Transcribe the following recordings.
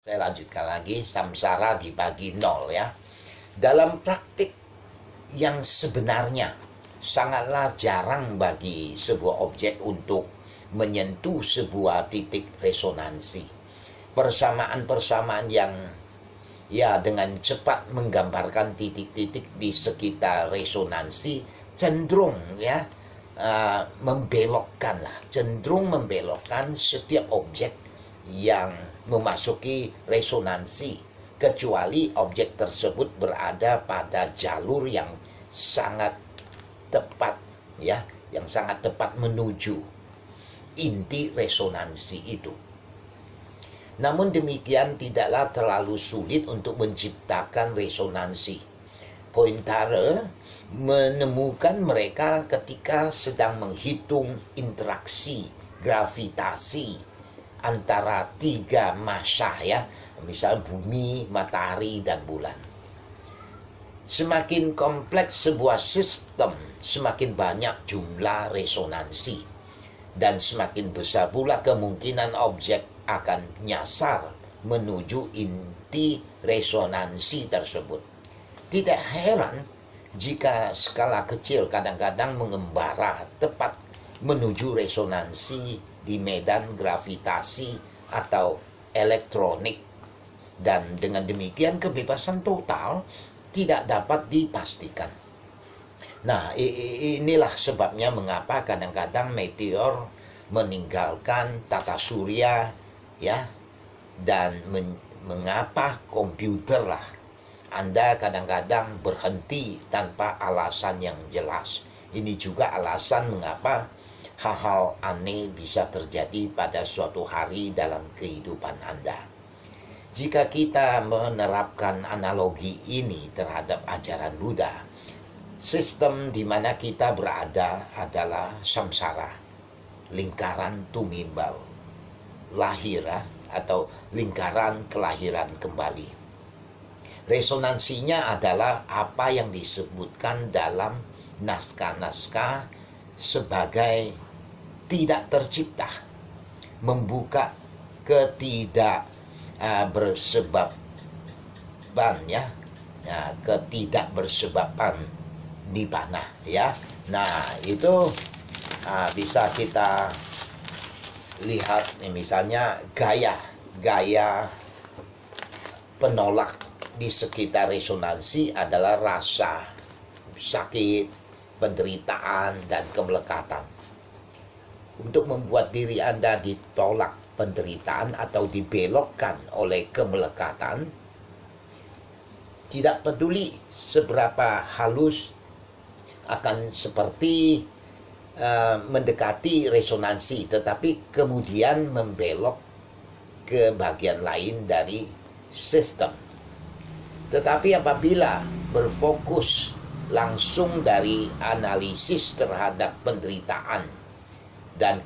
Saya lanjutkan lagi, samsara dibagi nol ya. Dalam praktik yang sebenarnya sangatlah jarang bagi sebuah objek untuk menyentuh sebuah titik resonansi. Persamaan-persamaan yang ya dengan cepat menggambarkan titik-titik di sekitar resonansi cenderung ya cenderung membelokkan setiap objek yang memasuki resonansi, kecuali objek tersebut berada pada jalur yang sangat tepat ya, yang sangat tepat menuju inti resonansi itu. Namun demikian tidaklah terlalu sulit untuk menciptakan resonansi. Poincaré menemukan mereka ketika sedang menghitung interaksi gravitasi antara tiga massa ya, misal bumi, matahari, dan bulan. Semakin kompleks sebuah sistem, semakin banyak jumlah resonansi, dan semakin besar pula kemungkinan objek akan nyasar menuju inti resonansi tersebut. Tidak heran jika skala kecil kadang-kadang mengembara tepat menuju resonansi di medan gravitasi atau elektronik, dan dengan demikian kebebasan total tidak dapat dipastikan. Nah, inilah sebabnya mengapa kadang-kadang meteor meninggalkan tata surya ya, dan mengapa komputer lah Anda kadang-kadang berhenti tanpa alasan yang jelas. Ini juga alasan mengapa hal-hal aneh bisa terjadi pada suatu hari dalam kehidupan Anda. Jika kita menerapkan analogi ini terhadap ajaran Buddha, sistem di mana kita berada adalah samsara, lingkaran tumimbal, lahira atau lingkaran kelahiran kembali. Resonansinya adalah apa yang disebutkan dalam naskah-naskah sebagai tidak tercipta, membuka ketidakbersebaban ya, ketidakbersebaban nibbana ya. Nah, itu bisa kita lihat misalnya gaya penolak di sekitar resonansi adalah rasa sakit, penderitaan, dan kemelekatan. Untuk membuat diri Anda ditolak penderitaan atau dibelokkan oleh kemelekatan, tidak peduli seberapa halus, akan seperti mendekati resonansi, tetapi kemudian membelok ke bagian lain dari sistem. Tetapi apabila berfokus langsung dari analisis terhadap penderitaan dan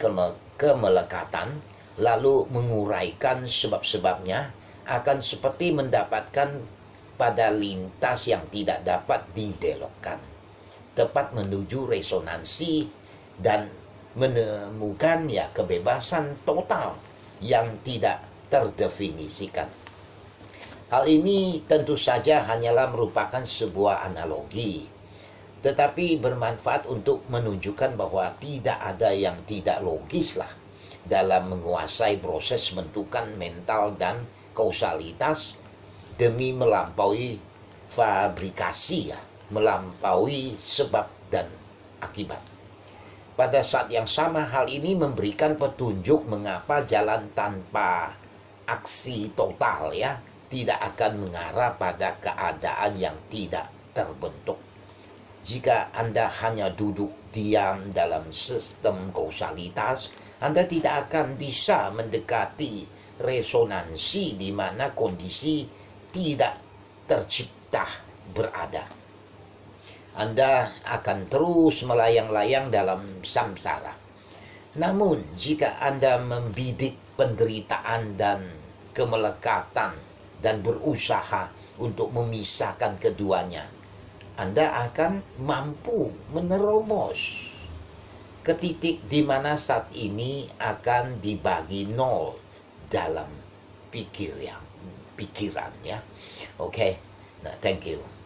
kemelekatan, lalu menguraikan sebab-sebabnya, akan seperti mendapatkan pada lintas yang tidak dapat dibelokkan, tepat menuju resonansi dan menemukan ya kebebasan total yang tidak terdefinisikan. Hal ini tentu saja hanyalah merupakan sebuah analogi, tetapi bermanfaat untuk menunjukkan bahwa tidak ada yang tidak logis lah dalam menguasai proses bentukan mental dan kausalitas demi melampaui fabrikasi ya, melampaui sebab dan akibat. Pada saat yang sama, hal ini memberikan petunjuk mengapa jalan tanpa aksi total ya tidak akan mengarah pada keadaan yang tidak terbentuk. Jika Anda hanya duduk diam dalam sistem kausalitas, Anda tidak akan bisa mendekati resonansi di mana kondisi tidak tercipta berada. Anda akan terus melayang-layang dalam samsara. Namun, jika Anda membidik penderitaan dan kemelekatan dan berusaha untuk memisahkan keduanya, Anda akan mampu menerobos ke titik di mana saat ini akan dibagi nol dalam pikiran pikiran ya. Oke. Nah, thank you.